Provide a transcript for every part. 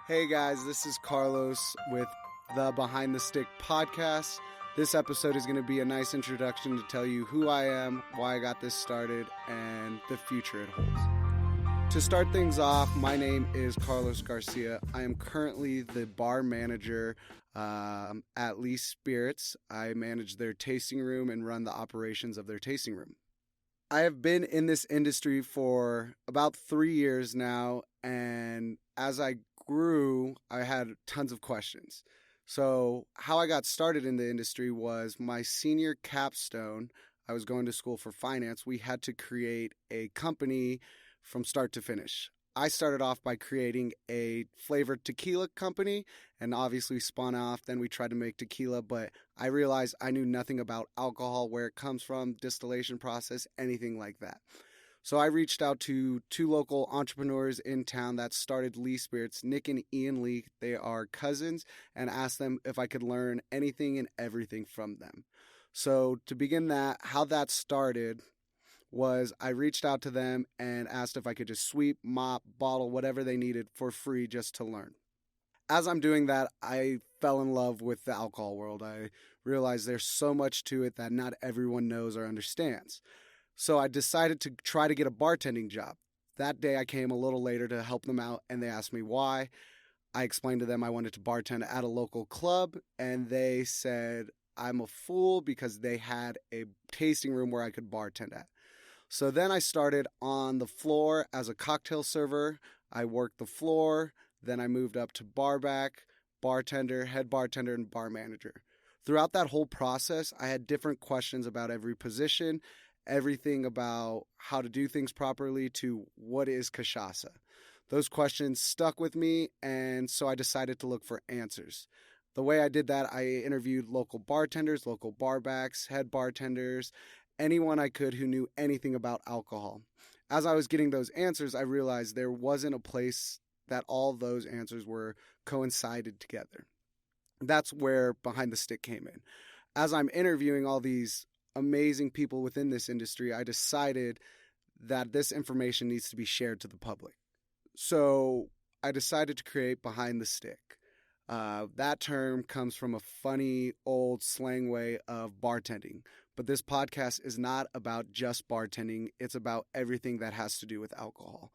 Hey guys, this is Carlos with the Behind the Stick podcast. This episode is going to be a nice introduction to tell you who I am, why I got this started, and the future it holds. To start things off, my name is Carlos Garcia. I am currently the bar manager at Lee Spirits. I manage their tasting room and run the operations of their tasting room. I have been in this industry for about 3 years now, and as I grew, I had tons of questions. So how I got started in the industry was my senior capstone. I was going to school for finance. We had to create a company from start to finish. I started off by creating a flavored tequila company and obviously spun off. Then we tried to make tequila, but I realized I knew nothing about alcohol, where it comes from, distillation process, anything like that. So I reached out to two local entrepreneurs in town that started Lee Spirits, Nick and Ian Lee. They are cousins, and asked them if I could learn anything and everything from them. So to begin that, how that started was I reached out to them and asked if I could just sweep, mop, bottle, whatever they needed for free just to learn. As I'm doing that, I fell in love with the alcohol world. I realized there's so much to it that not everyone knows or understands. So I decided to try to get a bartending job. That day I came a little later to help them out, and they asked me why. I explained to them I wanted to bartend at a local club, and they said I'm a fool because they had a tasting room where I could bartend at. So then I started on the floor as a cocktail server. I worked the floor. Then I moved up to barback, bartender, head bartender, and bar manager. Throughout that whole process, I had different questions about every position, everything about how to do things properly to what is cachaça. Those questions stuck with me, and so I decided to look for answers. The way I did that, I interviewed local bartenders, local barbacks, head bartenders, anyone I could who knew anything about alcohol. As I was getting those answers, I realized there wasn't a place that all those answers were coincided together. That's where Behind the Stick came in. As I'm interviewing all these amazing people within this industry, I decided that this information needs to be shared to the public. So I decided to create Behind the Stick. That term comes from a funny old slang way of bartending. But this podcast is not about just bartending. It's about everything that has to do with alcohol.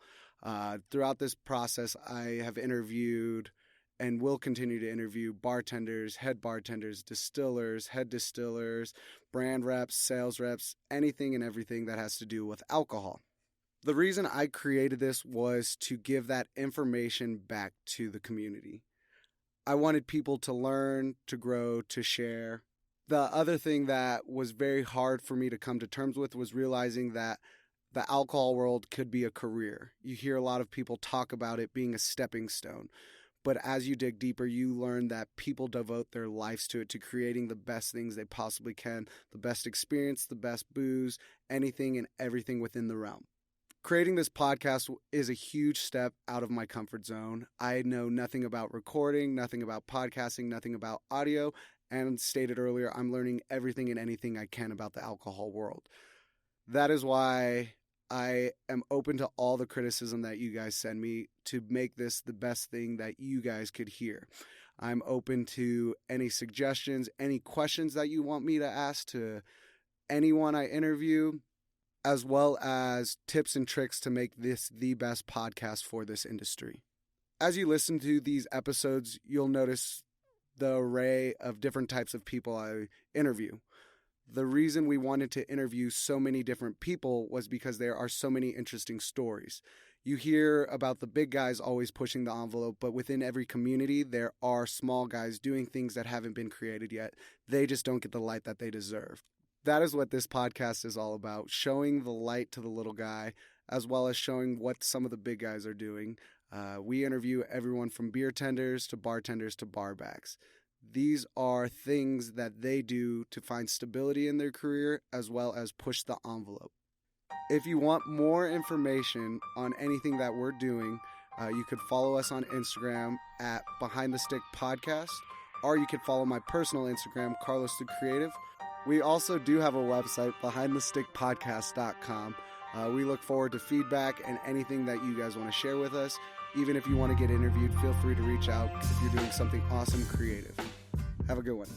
Throughout this process, I have interviewed and will continue to interview bartenders, head bartenders, distillers, head distillers, brand reps, sales reps, anything and everything that has to do with alcohol. The reason I created this was to give that information back to the community. I wanted people to learn, to grow, to share. The other thing that was very hard for me to come to terms with was realizing that the alcohol world could be a career. You hear a lot of people talk about it being a stepping stone. But as you dig deeper, you learn that people devote their lives to it, to creating the best things they possibly can, the best experience, the best booze, anything and everything within the realm. Creating this podcast is a huge step out of my comfort zone. I know nothing about recording, nothing about podcasting, nothing about audio, and stated earlier, I'm learning everything and anything I can about the alcohol world. That is why I am open to all the criticism that you guys send me to make this the best thing that you guys could hear. I'm open to any suggestions, any questions that you want me to ask to anyone I interview, as well as tips and tricks to make this the best podcast for this industry. As you listen to these episodes, you'll notice the array of different types of people I interview. The reason we wanted to interview so many different people was because there are so many interesting stories. You hear about the big guys always pushing the envelope, but within every community, there are small guys doing things that haven't been created yet. They just don't get the light that they deserve. That is what this podcast is all about, showing the light to the little guy, as well as showing what some of the big guys are doing. We interview everyone from beer tenders to bartenders to barbacks. These are things that they do to find stability in their career as well as push the envelope. If you want more information on anything that we're doing, you could follow us on Instagram at Behind the Stick Podcast, or you could follow my personal Instagram, Carlos the Creative. We also do have a website, behindthestickpodcast.com. We look forward to feedback and anything that you guys want to share with us. Even if you want to get interviewed, feel free to reach out if you're doing something awesome creative. Have a good one.